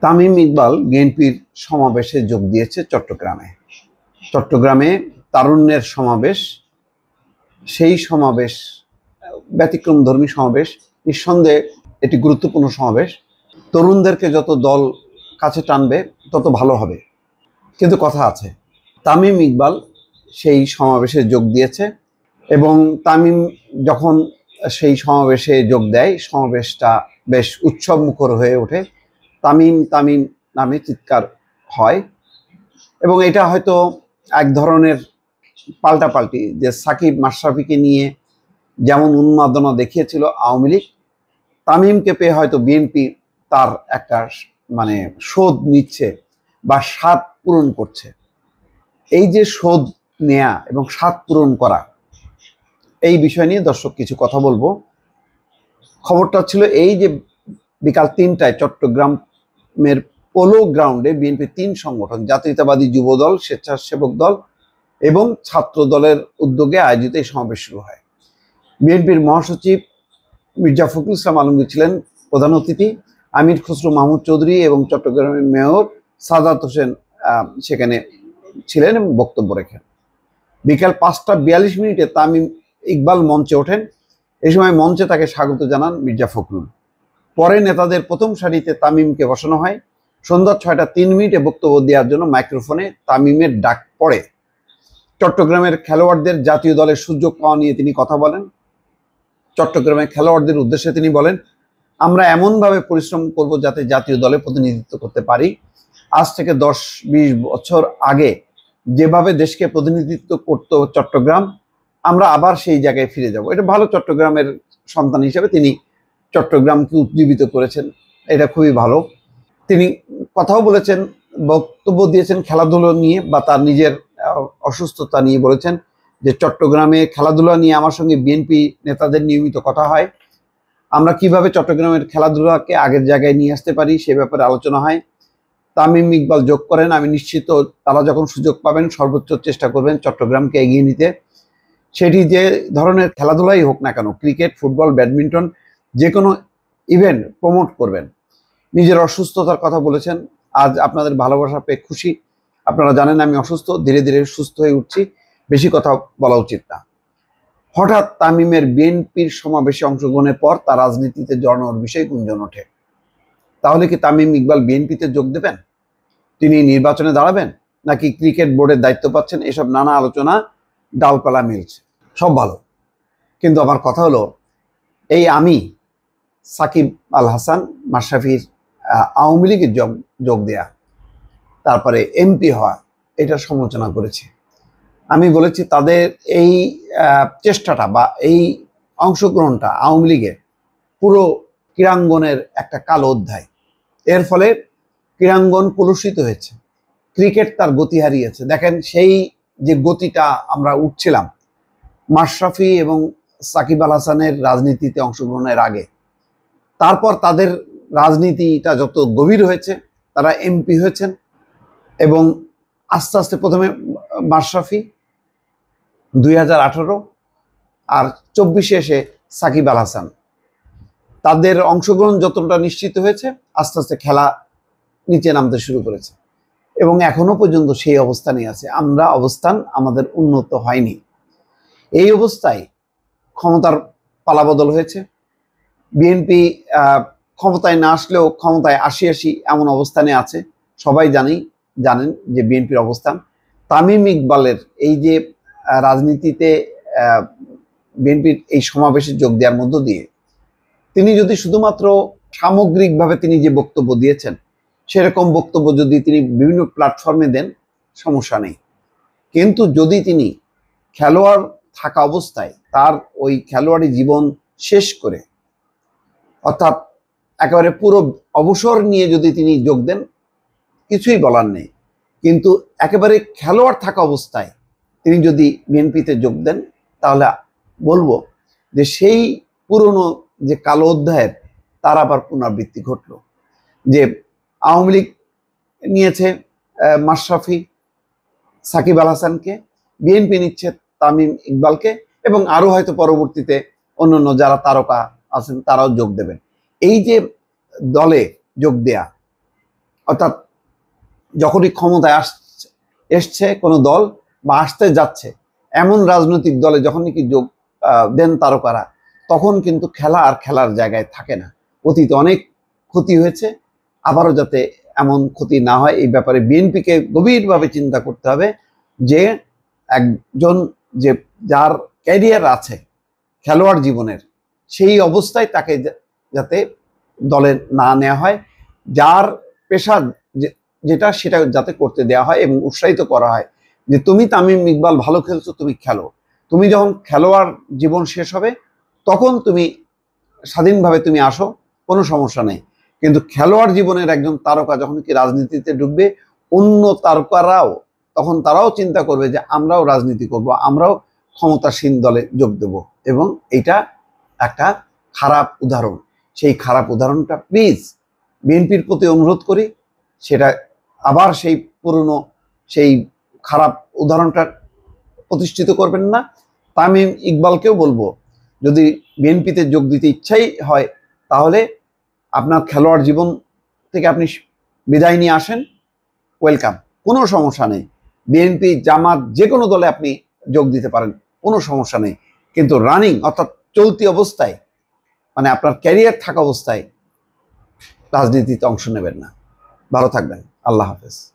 তামিম ইকবাল বিএনপির সমাবেশে যোগ দিয়েছে চট্টগ্রামে। চট্টগ্রামে তারুণ্যের সমাবেশ, সেই সমাবেশ ব্যতিক্রমধর্মী সমাবেশ। নিঃসন্দেহে এটি গুরুত্বপূর্ণ সমাবেশ। তরুণদেরকে যত দল কাছে টানবে তত ভালো হবে। কিন্তু কথা আছে, তামিম ইকবাল সেই সমাবেশে যোগ দিয়েছে এবং তামিম যখন সেই সমাবেশে যোগ দেয়, সমাবেশটা বেশ উৎসব মুখর হয়ে ওঠে। তামিম তামিম নামে চিৎকার হয় এবং এটা হয়তো এক ধরনের পাল্টাপাল্টি, যে সাকিব মাশরাফিকে নিয়ে যেমন উন্মাদনা দেখিয়েছিল আওয়ামী লীগ, তামিমকে পেয়ে হয়তো বিএনপি তার একটা শোধ নিচ্ছে বা স্বাদ পূরণ করছে। এই যে শোধ নেয়া এবং স্বাদ পূরণ করা, এই বিষয় নিয়ে দর্শক কিছু কথা বলবো। খবরটা ছিল এই যে বিকাল ৩টায় চট্টগ্রামের পোলো গ্রাউন্ডে বিএনপি ৩ সংগঠন, জাতীয়তাবাদী যুবদল, স্বেচ্ছাসেবক দল এবং ছাত্র দলের উদ্যোগে আয়োজিত এই সমাবেশ শুরু হয়। বিএনপির মহাসচিব মির্জা ফখরুল ইসলাম আলমগীর ছিলেন প্রধান অতিথি। আমির খসরু মাহমুদ চৌধুরী এবং চট্টগ্রামের মেয়র সাদাত হোসেন সেখানে ছিলেন এবং বক্তব্য রাখেন। বিকাল ৫টা ৪২ তামিম ইকবাল মঞ্চে ওঠেন। এই সময় মঞ্চে তাকে স্বাগত জানান মির্জা ফখরুল। পরে নেতাদের প্রথম সারিতে তামিমকে বসানো হয়। সন্ধ্যা ৬টা ৩ বক্তব্য দেওয়ার জন্য মাইক্রোফোনে তামিমের ডাক পড়ে। চট্টগ্রামের খেলোয়াড়দের জাতীয় দলের সুযোগ পাওয়া নিয়ে তিনি কথা বলেন। চট্টগ্রামের খেলোয়াড়দের উদ্দেশ্যে তিনি বলেন, আমরা এমনভাবে পরিশ্রম করব যাতে জাতীয় দলে প্রতিনিধিত্ব করতে পারি। আজ থেকে ১০-২০ বছর আগে যেভাবে দেশকে প্রতিনিধিত্ব করত চট্টগ্রাম, আমরা আবার সেই জায়গায় ফিরে যাব। এটা ভালো, চট্টগ্রামের সন্তান হিসেবে তিনি চট্টগ্রামকে উজ্জীবিত করেছেন, এটা খুবই ভালো। তিনি কথাও বলেছেন, বক্তব্য দিয়েছেন খেলাধুলো নিয়ে বা তার নিজের অসুস্থতা নিয়ে। বলেছেন যে চট্টগ্রামে খেলাধুলা নিয়ে আমার সঙ্গে বিএনপি নেতাদের নিয়মিত কথা হয়, আমরা কিভাবে চট্টগ্রামের খেলাধুলাকে আগের জায়গায় নিয়ে আসতে পারি সে ব্যাপারে আলোচনা হয়। তামিম ইকবাল যোগ করেন, আমি নিশ্চিত তারা যখন সুযোগ পাবেন সর্বোচ্চ চেষ্টা করবেন চট্টগ্রামকে এগিয়ে নিতে। সেটি যে ধরনের খেলাধুলাই হোক না কেন, ক্রিকেট, ফুটবল, ব্যাডমিন্টন, যে কোনো ইভেন্ট প্রমোট করবেন। নিজের অসুস্থতার কথা বলেছেন, আজ আপনাদের ভালোবাসা পেয়ে খুশি। আপনারা জানেন আমি অসুস্থ, ধীরে ধীরে সুস্থ হয়ে উঠছি, বেশি কথা বলা উচিত না। হঠাৎ তামিমের বিএনপির সমাবেশে অংশগ্রহণের পর তার রাজনীতিতে জড়ানোর বিষয়ে গুঞ্জন ওঠে। তাহলে কি তামিম ইকবাল বিএনপিতে যোগ দেবেন? তিনি নির্বাচনে দাঁড়াবেন নাকি ক্রিকেট বোর্ডের দায়িত্ব পাচ্ছেন? এসব নানা আলোচনা ডালপালা মিলছে, সব ভালো। কিন্তু আমার কথা হলো, এই আমি সাকিব আল হাসান মাশরাফির আওয়ামী লীগের যোগ দেয়া, তারপরে এমপি হওয়া, এটার সমালোচনা করেছি। আমি বলেছি তাদের এই চেষ্টাটা বা এই অংশগ্রহণটা আওয়ামী লীগের পুরো ক্রীড়াঙ্গনের একটা কালো অধ্যায়। এর ফলে ক্রীড়াঙ্গন কলুষিত হয়েছে, ক্রিকেট তার গতি হারিয়েছে। দেখেন, সেই যে গতিটা আমরা উঠছিলাম মাশরাফি এবং সাকিব আল হাসানের রাজনীতিতে অংশগ্রহণের আগে, তারপর তাদের রাজনীতিটা যত গভীর হয়েছে, তারা এমপি হয়েছেন এবং আস্তে আস্তে প্রথমে মাশরাফি 2018 আর 24-এ এসে সাকিব আল হাসান, তাদের অংশগ্রহণ যতটা নিশ্চিত হয়েছে, আস্তে আস্তে খেলা নিচে নামতে শুরু করেছে এবং এখনো পর্যন্ত সেই অবস্থানেই আছে। অবস্থান আমাদের উন্নত হয়নি। এই অবস্থায় ক্ষমতার পালাবদল হয়েছে। বিএনপি ক্ষমতায় না আসলেও ক্ষমতায় আসি এমন অবস্থানে আছে। সবাই জানেন যে বিএনপির অবস্থান। তামিম ইকবালের এই যে রাজনীতিতে বিএনপির এই সমাবেশে যোগ দেওয়ার মধ্য দিয়ে তিনি যদি শুধুমাত্র সামগ্রিকভাবে তিনি যে বক্তব্য দিয়েছেন সেরকম বক্তব্য যদি তিনি বিভিন্ন প্ল্যাটফর্মে দেন, সমস্যা নেই। কিন্তু যদি তিনি খেলোয়াড় থাকা অবস্থায় তার ওই খেলোয়াড়ি জীবন শেষ করে, অর্থাৎ একেবারে পুরো অবসর নিয়ে যদি তিনি যোগ দেন, কিছুই বলার নেই। কিন্তু একেবারে খেলোয়াড় থাকা অবস্থায় তিনি যদি বিএনপিতে যোগ দেন, তাহলে বলবো যে সেই পুরনো যে কালো অধ্যায়ের তার আবার পুনরাবৃত্তি ঘটল। যে আওয়ামী লীগ নিয়েছে মাশরাফি, সাকিব আল হাসানকে, বিএনপি নিচ্ছে তামিম ইকবালকে এবং আরো হয়তো পরবর্তীতে অন্যান্য যারা তারকা আছেন তারাও যোগ দেবেন। এই যে দলে যোগ দেয়া, অর্থাৎ যখনই ক্ষমতায় এসছে কোনো দল বা আসতে যাচ্ছে, এমন রাজনৈতিক দলে যখন নাকি যোগ দেন তারকারা, তখন কিন্তু খেলা আর খেলার জায়গায় থাকে না। অতীতে অনেক ক্ষতি হয়েছে, আবারও যাতে এমন ক্ষতি না হয় এই ব্যাপারে বিএনপিকে গভীরভাবে চিন্তা করতে হবে যে একজন যে যার ক্যারিয়ার আছে খেলোয়াড় জীবনের, সেই অবস্থায় তাকে যাতে দলে না নেওয়া হয়, যার পেশা যেটা সেটা যাতে করতে দেওয়া হয় এবং উৎসাহিত করা হয় যে তুমি তামিম ইকবাল ভালো খেলছো, তুমি খেলো, তুমি যখন খেলোয়াড় জীবন শেষ হবে তখন তুমি স্বাধীনভাবে তুমি আসো, কোনো সমস্যা নেই। কিন্তু খেলোয়াড় জীবনের একজন তারকা যখন কি রাজনীতিতে ঢুকবে, অন্য তারকারাও তখন তারাও চিন্তা করবে যে আমরাও রাজনীতি করব, আমরাও ক্ষমতাসীন দলে যোগ দেব, এবং এটা একটা খারাপ উদাহরণ। সেই খারাপ উদাহরণটা প্লিজ বিএনপির প্রতি অনুরোধ করি, সেটা আবার সেই পুরনো সেই খারাপ উদাহরণটা প্রতিষ্ঠিত করবেন না। তামিম ইকবালকেও বলবো, যদি বিএনপিতে যোগ দিতে ইচ্ছাই হয় তাহলে আপনার খেলোয়াড় জীবন থেকে আপনি বিদায় নিয়ে আসেন, ওয়েলকাম, কোনো সমস্যা নেই। বিএনপি জামাত যে কোনো দলে আপনি যোগ দিতে পারেন, কোনো সমস্যা নেই। কিন্তু রানিং অর্থাৎ চলতি অবস্থায়, মানে আপনার ক্যারিয়ার থাকা অবস্থায় রাজনীতিতে অংশ নেবেন না। ভালো থাকবেন, আল্লাহ হাফেজ।